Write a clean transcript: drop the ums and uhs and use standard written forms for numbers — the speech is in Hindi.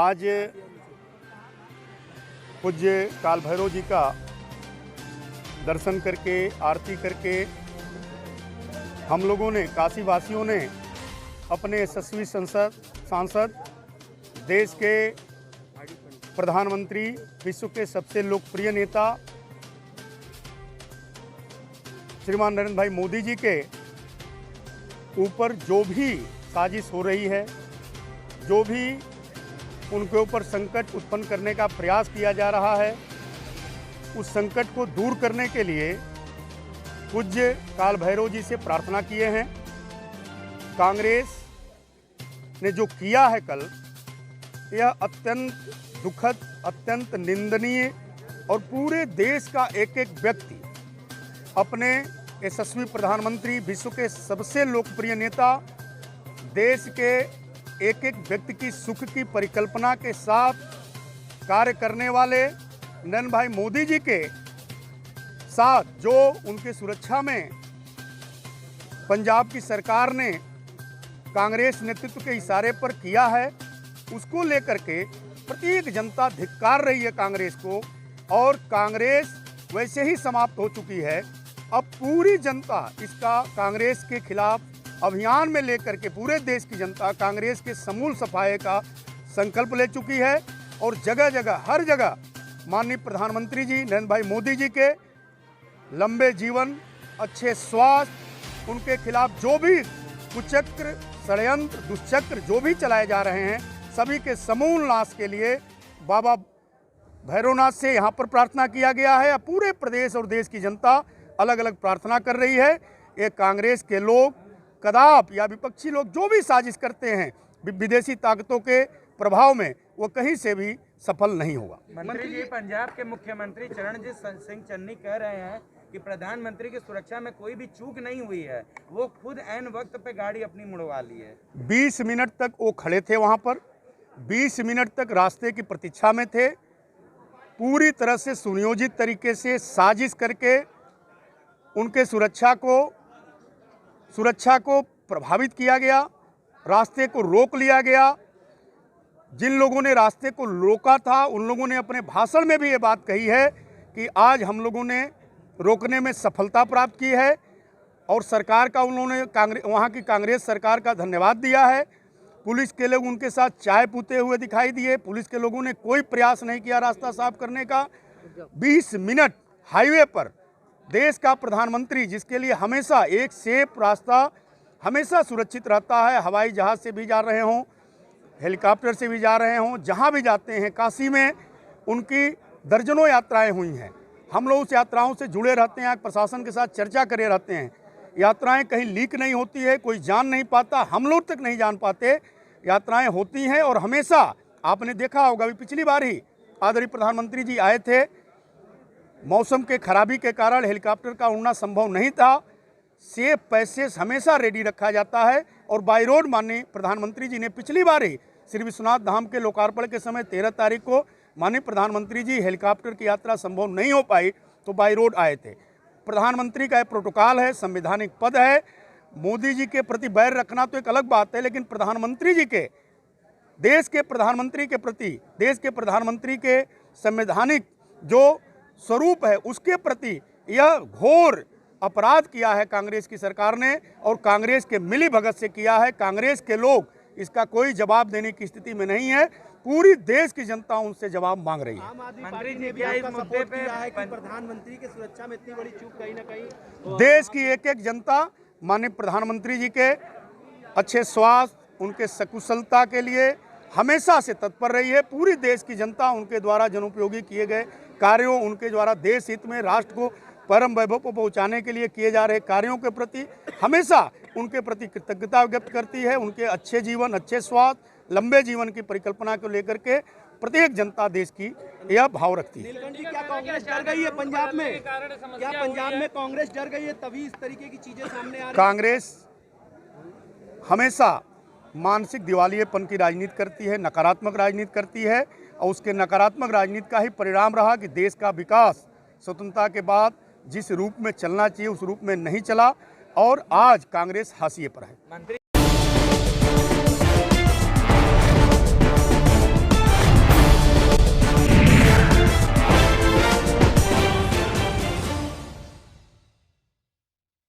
आज पूज्य काल भैरव जी का दर्शन करके आरती करके हम लोगों ने, काशी वासियों ने, अपने यशस्वी सांसद, देश के प्रधानमंत्री, विश्व के सबसे लोकप्रिय नेता श्रीमान नरेंद्र भाई मोदी जी के ऊपर जो भी साजिश हो रही है, जो भी उनके ऊपर संकट उत्पन्न करने का प्रयास किया जा रहा है, उस संकट को दूर करने के लिए पूज्य काल भैरव जी से प्रार्थना किए हैं। कांग्रेस ने जो किया है कल, यह अत्यंत दुखद, अत्यंत निंदनीय और पूरे देश का एक एक व्यक्ति अपने यशस्वी प्रधानमंत्री, विश्व के सबसे लोकप्रिय नेता, देश के एक एक व्यक्ति की सुख की परिकल्पना के साथ कार्य करने वाले नरेंद्र भाई मोदी जी के साथ जो उनके सुरक्षा में पंजाब की सरकार ने कांग्रेस नेतृत्व के इशारे पर किया है, उसको लेकर के प्रत्येक जनता धिक्कार रही है कांग्रेस को। और कांग्रेस वैसे ही समाप्त हो चुकी है। अब पूरी जनता इसका कांग्रेस के खिलाफ अभियान में लेकर के पूरे देश की जनता कांग्रेस के समूल सफाये का संकल्प ले चुकी है। और जगह जगह, हर जगह माननीय प्रधानमंत्री जी नरेंद्र भाई मोदी जी के लंबे जीवन, अच्छे स्वास्थ्य, उनके खिलाफ जो भी कुचक्र, षड्यंत्र, दुष्चक्र जो भी चलाए जा रहे हैं, सभी के समूल नाश के लिए बाबा भैरवनाथ से यहाँ पर प्रार्थना किया गया है। पूरे प्रदेश और देश की जनता अलग अलग प्रार्थना कर रही है। ये कांग्रेस के लोग कदाप या विपक्षी लोग जो भी साजिश करते हैं विदेशी ताकतों के प्रभाव में, वो कहीं से भी सफल नहीं होगा। मंत्री जी, पंजाब के मुख्यमंत्री चरणजीत सिंह चन्नी कह रहे हैं कि प्रधानमंत्री की सुरक्षा में कोई भी चूक नहीं हुई है, वो खुद ऐन वक्त पे गाड़ी अपनी मुड़वा ली है। 20 मिनट तक वो खड़े थे वहाँ पर, 20 मिनट तक रास्ते की प्रतीक्षा में थे। पूरी तरह से सुनियोजित तरीके से साजिश करके उनके सुरक्षा को प्रभावित किया गया, रास्ते को रोक लिया गया। जिन लोगों ने रास्ते को रोका था, उन लोगों ने अपने भाषण में भी ये बात कही है कि आज हम लोगों ने रोकने में सफलता प्राप्त की है। और सरकार का उन्होंने वहाँ की कांग्रेस सरकार का धन्यवाद दिया है। पुलिस के लोग उनके साथ चाय पीते हुए दिखाई दिए। पुलिस के लोगों ने कोई प्रयास नहीं किया रास्ता साफ करने का। 20 मिनट हाईवे पर देश का प्रधानमंत्री, जिसके लिए हमेशा एक सेफ रास्ता हमेशा सुरक्षित रहता है, हवाई जहाज़ से भी जा रहे हों, हेलीकॉप्टर से भी जा रहे हों, जहां भी जाते हैं, काशी में उनकी दर्जनों यात्राएं हुई हैं। हम लोग उस यात्राओं से जुड़े रहते हैं, प्रशासन के साथ चर्चा करे रहते हैं। यात्राएं कहीं लीक नहीं होती है, कोई जान नहीं पाता, हम लोग तक नहीं जान पाते, यात्राएं होती हैं। और हमेशा आपने देखा होगा, अभी पिछली बार ही आदरणीय प्रधानमंत्री जी आए थे, मौसम के खराबी के कारण हेलीकॉप्टर का उड़ना संभव नहीं था। सेफ पैसेज हमेशा रेडी रखा जाता है। और बाई रोड माननीय प्रधानमंत्री जी ने पिछली बार ही श्री विश्वनाथ धाम के लोकार्पण के समय 13 तारीख को माननीय प्रधानमंत्री जी, हेलीकॉप्टर की यात्रा संभव नहीं हो पाई तो बाई रोड आए थे। प्रधानमंत्री का प्रोटोकॉल है, संवैधानिक पद है। मोदी जी के प्रति बैर रखना तो एक अलग बात है, लेकिन प्रधानमंत्री जी के, देश के प्रधानमंत्री के प्रति, देश के प्रधानमंत्री के संवैधानिक जो स्वरूप है, उसके प्रति यह घोर अपराध किया है कांग्रेस की सरकार ने, और कांग्रेस के मिली भगत से किया है। कांग्रेस के लोग इसका कोई जवाब देने की स्थिति में नहीं है। पूरी देश की जनता उनसे जवाब मांग रही है। मंत्री जी, क्या इस मुद्दे पे प्रधानमंत्री की सुरक्षा में इतनी बड़ी चूक कहीं ना कहीं देश की एक एक जनता माननीय प्रधानमंत्री जी के अच्छे स्वास्थ्य, उनके सकुशलता के लिए हमेशा से तत्पर रही है। पूरी देश की जनता उनके द्वारा जनोपयोगी किए गए कार्यों, उनके द्वारा देश हित में राष्ट्र को परम वैभव को पहुंचाने के लिए किए जा रहे कार्यों के प्रति हमेशा उनके प्रति कृतज्ञता व्यक्त करती है। उनके अच्छे जीवन, अच्छे स्वास्थ्य, लंबे जीवन की परिकल्पना को लेकर के प्रत्येक जनता देश की यह भाव रखती है। नीलकंठ जी, क्या कांग्रेस डर गई है पंजाब में? क्या पंजाब में कांग्रेस डर गई है, तभी इस तरीके की चीजें सामने आ रही हैं? कांग्रेस हमेशा मानसिक दिवालियेपन की राजनीति करती है, नकारात्मक राजनीति करती है। और उसके नकारात्मक राजनीति का ही परिणाम रहा कि देश का विकास स्वतंत्रता के बाद जिस रूप में चलना चाहिए उस रूप में नहीं चला, और आज कांग्रेस हाशिए पर है।